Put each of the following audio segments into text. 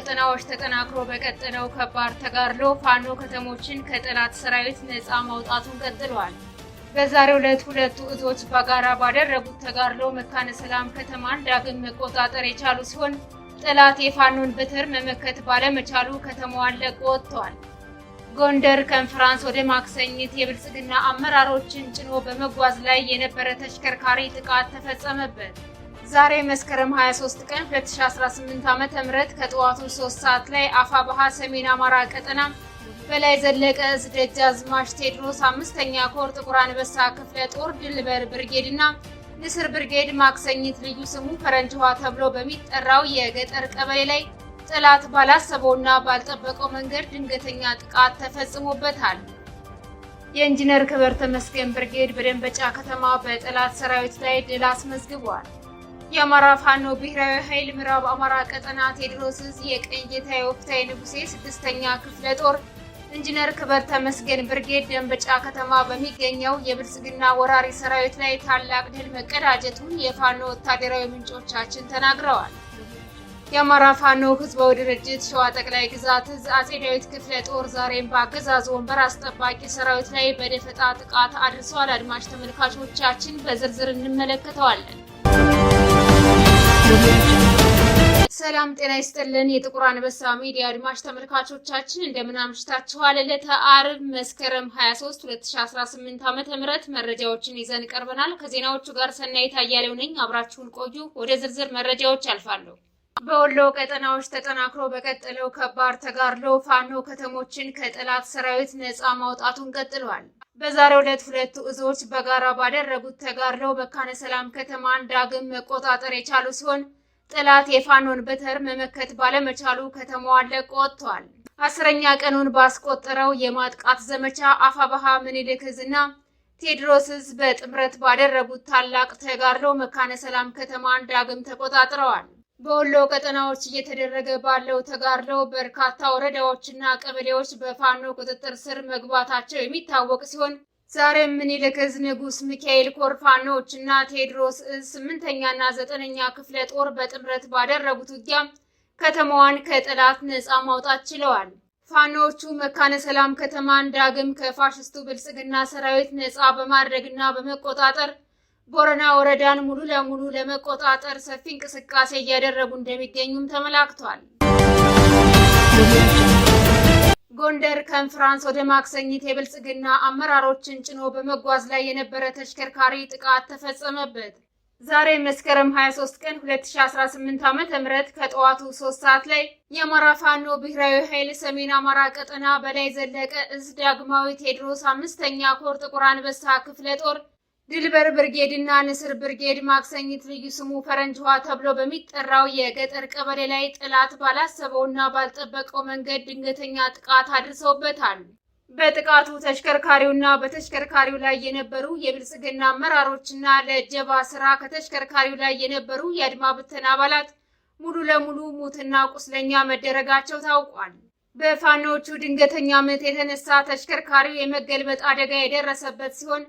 ቀጠናዎች ተጠናክሮ በቀጠለው ከባድ ተጋድሎ ፋኖ ከተሞችን ከጠላት ሰራዊት ነፃ ማውጣቱን ቀጥሏል። በዛሬው ዕለት ሁለቱ እዞች በጋራ ባደረጉት ተጋድሎ መካነ ሰላም ከተማን ዳግም መቆጣጠር የቻሉ ሲሆን ጠላት የፋኖን በትር መመከት ባለመቻሉ ከተማዋን ለቆ ወጥቷል። ጎንደር ኮንፈረንስ ወደ ማክሰኝት የብልጽግና አመራሮችን ጭኖ በመጓዝ ላይ የነበረ ተሽከርካሪ ጥቃት ተፈጸመበት። ዛሬ መስከረም 23 ቀን 2018 ዓ.ም ከጠዋቱ 3 ሰዓት ላይ አፋብኃ ሰሜን አማራ ቀጠና በላይ ዘለቀ እዝ ደጃዝማች ቴዎድሮስ 5ኛ ኮር ጥቁር አንበሳ ክፍለ ጦር ድልበር ብርጌድና ንስር ብርጌድ ማክሰኝት ልዩ ስሙ ፈረንጅ ውሃ ተብሎ በሚጠራው የገጠር ቀበሌ ላይ ጠላት ባላሰበውና ባልጠበቀው መንገድ ድንገተኛ ጥቃት ተፈጽሞበታል። የኢንጂነር ክብር ተመስገን ብርጌድ በደንበጫ ከተማ በጠላት ሰራዊት ላይ ድል አስመዝግቧል። የአማራ ፋኖ ብሔራዊ ኃይል ምዕራብ አማራ ቀጠና ቴዎድሮስ ዕዝ የቀኝ ጌታዬ ወፍታዬ ንጉሴ 6ኛ ክፍለ ጦር ኢንጂነር ክብር ተመስገን ብርጌድ ደንበጫ ከተማ በሚገኘው የብልጽግና ወራሪ ሰራዊት ላይ ታላቅ ድል መቀዳጀቱን የፋኖ ወታደራዊ ምንጮቻችን ተናግረዋል። የአማራ ፋኖ ህዝባዊ ድርጅት ሸዋ ጠቅላይ ግዛት ዕዝ አጼ ዳዊት ክፍለ ጦር ዛሬም በአገዛዙ ወንበር አስጠባቂ ሰራዊት ላይ በደፈጣ ጥቃት አድርሷል። አድማጭ ተመልካቾቻችን በዝርዝር እንመለከተዋለን። ሰላም ጤና ይስጥልን። የጥቁር አንበሳ ሚዲያ አድማጭ ተመልካቾቻችን እንደምን አምሽታችኋል? ዕለተ ዓርብ መስከረም 23 2018 ዓ.ም መረጃዎችን ይዘን ቀርበናል። ከዜናዎቹ ጋር ሰናይት አያሌው ነኝ። አብራችሁን ቆዩ። ወደ ዝርዝር መረጃዎች አልፋለሁ። በወሎ ቀጠናዎች ተጠናክሮ በቀጠለው ከባድ ተጋድሎ ፋኖ ከተሞችን ከጠላት ሰራዊት ነፃ ማውጣቱን ቀጥሏል። በዛሬው ዕለት ሁለቱ እዞች በጋራ ባደረጉት ተጋድሎ መካነ ሰላም ከተማን ዳግም መቆጣጠር የቻሉ ሲሆን ጠላት የፋኖን በትር መመከት ባለመቻሉ ከተማዋን ለቆ ወጥቷል። 10ኛ ቀኑን ባስቆጠረው የማጥቃት ዘመቻ አፋብኃ ምኒልክ ዕዝና ቴዎድሮስ ዕዝ በጥምረት ባደረጉት ታላቅ ተጋድሎ መካነ ሰላም ከተማን ዳግም ተቆጣጥረዋል። በወሎ ቀጠናዎች እየተደረገ ባለው ተጋድሎ በርካታ ወረዳዎችና ቀበሌዎች በፋኖ ቁጥጥር ስር መግባታቸው የሚታወቅ ሲሆን ዛሬም ምኒልክ ዕዝ ንጉስ ሚካኤል ኮር ፋኖዎችና ቴዎድሮስ ዕዝ 8ኛና 9ኛ ክፍለ ጦር በጥምረት ባደረጉት ውጊያ ከተማዋን ከጠላት ነፃ ማውጣት ችለዋል። ፋኖዎቹ መካነ ሰላም ከተማን ዳግም ከፋሽስቱ ብልጽግና ሰራዊት ነፃ በማድረግና በመቆጣጠር ቦረና ወረዳን ሙሉ ለሙሉ ለመቆጣጠር ሰፊ እንቅስቃሴ እያደረጉ እንደሚገኙም ተመላክቷል። ጎንደር ኮንፈረንስ ወደ ማክሰኝት የብልጽግና አመራሮችን ጭኖ በመጓዝ ላይ የነበረ ተሽከርካሪ ጥቃት ተፈጸመበት። ዛሬ መስከረም 23 ቀን 2018 ዓ.ም ከጠዋቱ 3 ሰዓት ላይ የአማራ ፋኖ ብሔራዊ ኃይል ሰሜን አማራ ቀጠና በላይ ዘለቀ ዕዝ ዳግማዊ ቴዎድሮስ 5ኛ ኮር ጥቁር አንበሳ ክፍለ ጦር ድልበር ብርጌድና ንስር ብርጌድ ማክሰኝት ልዩ ስሙ ፈረንጅ ውሃ ተብሎ በሚጠራው የገጠር ቀበሌ ላይ ጠላት ባላሰበውና ባልጠበቀው መንገድ ድንገተኛ ጥቃት አድርሰውበታል። በጥቃቱ ተሽከርካሪውና በተሽከርካሪው ላይ የነበሩ የብልጽግና አመራሮችና ለእጀባ ስራ ከተሽከርካሪው ላይ የነበሩ የአድማ ብተና አባላት ሙሉ ለሙሉ ሙትና ቁስለኛ መደረጋቸው ታውቋል። በፋኖቹ ድንገተኛ ምት የተነሳ ተሽከርካሪው የመገልበጥ አደጋ የደረሰበት ሲሆን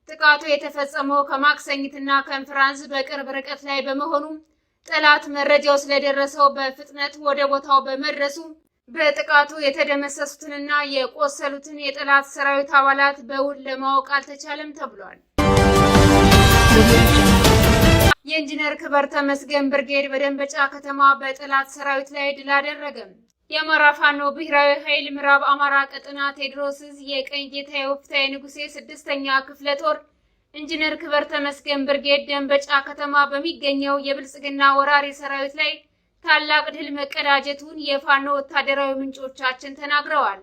ጥቃቱ የተፈጸመው ከማክሰኝትና ኮንፈረንስ በቅርብ ርቀት ላይ በመሆኑ ጠላት መረጃው ስለደረሰው በፍጥነት ወደ ቦታው በመድረሱ በጥቃቱ የተደመሰሱትንና የቆሰሉትን የጠላት ሰራዊት አባላት በውል ለማወቅ አልተቻለም ተብሏል። የኢንጂነር ክብር ተመስገን ብርጌድ በደንበጫ ከተማ በጠላት ሰራዊት ላይ ድል አደረገም። የአማራ ፋኖ ብሔራዊ ኃይል ምዕራብ አማራ ቀጠና ቴዎድሮስ ዕዝ የቀኝ ጌታዬ ወፍታዬ ንጉሴ 6ኛ ክፍለ ጦር ኢንጂነር ክብር ተመስገን ብርጌድ ደንበጫ ከተማ በሚገኘው የብልጽግና ወራሪ ሰራዊት ላይ ታላቅ ድል መቀዳጀቱን የፋኖ ወታደራዊ ምንጮቻችን ተናግረዋል።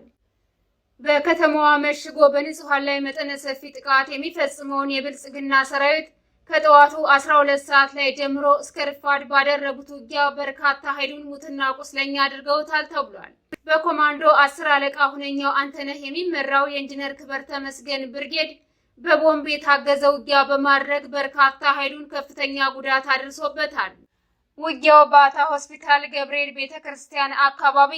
በከተማዋ መሽጎ በንጹሃን ላይ መጠነ ሰፊ ጥቃት የሚፈጽመውን የብልጽግና ሰራዊት ከጠዋቱ 12 ሰዓት ላይ ጀምሮ እስከ ረፋድ ባደረጉት ውጊያ በርካታ ኃይሉን ሙትና ቁስለኛ አድርገውታል ተብሏል። በኮማንዶ 10 አለቃ ሁነኛው አንተነህ የሚመራው የኢንጂነር ክብር ተመስገን ብርጌድ በቦምብ የታገዘ ውጊያ በማድረግ በርካታ ኃይሉን ከፍተኛ ጉዳት አድርሶበታል። ውጊያው ባታ ሆስፒታል፣ ገብርኤል ቤተክርስቲያን አካባቢ፣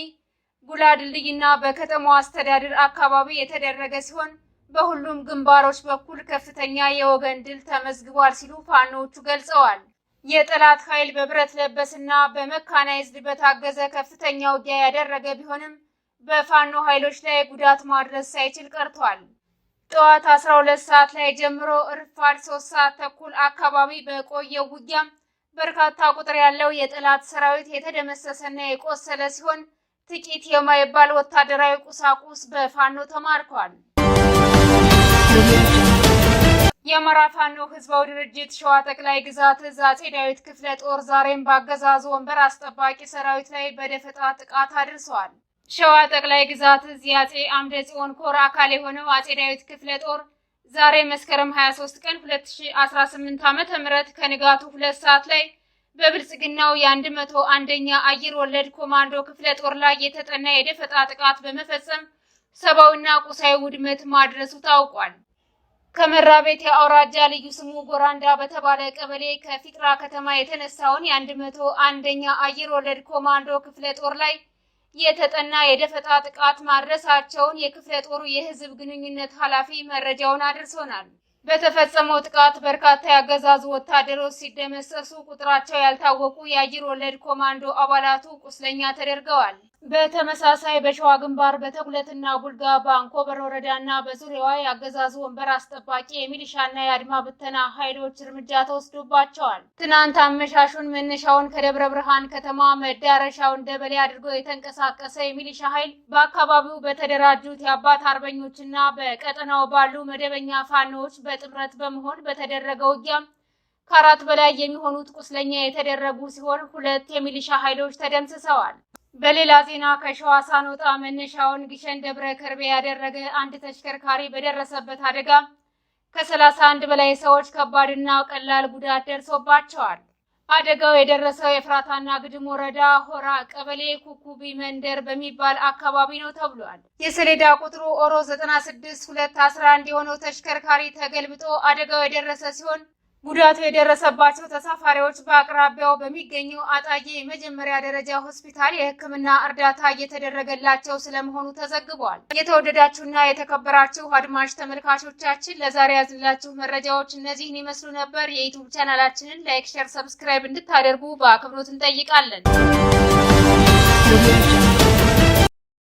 ጉላ ድልድይና በከተማው አስተዳደር አካባቢ የተደረገ ሲሆን በሁሉም ግንባሮች በኩል ከፍተኛ የወገን ድል ተመዝግቧል ሲሉ ፋኖቹ ገልጸዋል። የጠላት ኃይል በብረት ለበስና በመካናይዝድ በታገዘ ከፍተኛ ውጊያ ያደረገ ቢሆንም በፋኖ ኃይሎች ላይ ጉዳት ማድረስ ሳይችል ቀርቷል። ጠዋት 12 ሰዓት ላይ ጀምሮ ረፋድ 3 ሰዓት ተኩል አካባቢ በቆየው ውጊያ በርካታ ቁጥር ያለው የጠላት ሰራዊት የተደመሰሰና የቆሰለ ሲሆን ጥቂት የማይባል ወታደራዊ ቁሳቁስ በፋኖ ተማርኳል። የአማራ ፋኖ ህዝባዊ ድርጅት ሸዋ ጠቅላይ ግዛት እዝ አጼ ዳዊት ክፍለ ጦር ዛሬም በአገዛዙ ወንበር አስጠባቂ ሰራዊት ላይ በደፈጣ ጥቃት አድርሰዋል። ሸዋ ጠቅላይ ግዛት እዝ የአጼ አምደ ጽዮን ኮር አካል የሆነው አጼ ዳዊት ክፍለ ጦር ዛሬ መስከረም 23 ቀን 2018 ዓ.ም ከንጋቱ 2 ሰዓት ላይ በብልጽግናው የ101ኛ አየር ወለድ ኮማንዶ ክፍለ ጦር ላይ የተጠና የደፈጣ ጥቃት በመፈጸም ሰብአዊና ቁሳዊ ውድመት ማድረሱ ታውቋል። ከመራቤቴ አውራጃ ልዩ ስሙ ጎራንዳ በተባለ ቀበሌ ከፊጥራ ከተማ የተነሳውን የ101ኛ አየር ወለድ ኮማንዶ ክፍለ ጦር ላይ የተጠና የደፈጣ ጥቃት ማድረሳቸውን የክፍለ ጦሩ የህዝብ ግንኙነት ኃላፊ መረጃውን አድርሶናል። በተፈጸመው ጥቃት በርካታ ያገዛዙ ወታደሮች ሲደመሰሱ ቁጥራቸው ያልታወቁ የአየር ወለድ ኮማንዶ አባላቱ ቁስለኛ ተደርገዋል። በተመሳሳይ በሸዋ ግንባር በተጉለትና ቡልጋ በአንኮበር ወረዳና በዙሪያዋ ያገዛዙ ወንበር አስጠባቂ የሚሊሻና የአድማ ብተና ኃይሎች እርምጃ ተወስዶባቸዋል። ትናንት አመሻሹን መነሻውን ከደብረ ብርሃን ከተማ መዳረሻውን ደበሌ አድርጎ የተንቀሳቀሰ የሚሊሻ ኃይል በአካባቢው በተደራጁት የአባት አርበኞችና በቀጠናው ባሉ መደበኛ ፋኖዎች በጥምረት በመሆን በተደረገ ውጊያ ከ4 በላይ የሚሆኑት ቁስለኛ የተደረጉ ሲሆን 2 የሚሊሻ ኃይሎች ተደምስሰዋል። በሌላ ዜና ከሸዋ ሳንወጣ መነሻውን ግሸን ደብረ ከርቤ ያደረገ አንድ ተሽከርካሪ በደረሰበት አደጋ ከ31 በላይ ሰዎች ከባድና ቀላል ጉዳት ደርሶባቸዋል። አደጋው የደረሰው የፍራታና ግድም ወረዳ ሆራ ቀበሌ ኩኩቢ መንደር በሚባል አካባቢ ነው ተብሏል። የሰሌዳ ቁጥሩ ኦሮ 96211 የሆነው ተሽከርካሪ ተገልብጦ አደጋው የደረሰ ሲሆን ጉዳቱ የደረሰባቸው ተሳፋሪዎች በአቅራቢያው በሚገኘው አጣዬ የመጀመሪያ ደረጃ ሆስፒታል የሕክምና እርዳታ እየተደረገላቸው ስለመሆኑ ተዘግቧል። የተወደዳችሁና የተከበራችሁ አድማጭ ተመልካቾቻችን ለዛሬ ያዝንላችሁ መረጃዎች እነዚህን ይመስሉ ነበር። የዩቲዩብ ቻናላችንን ላይክ፣ ሼር፣ ሰብስክራይብ እንድታደርጉ በአክብሮት እንጠይቃለን።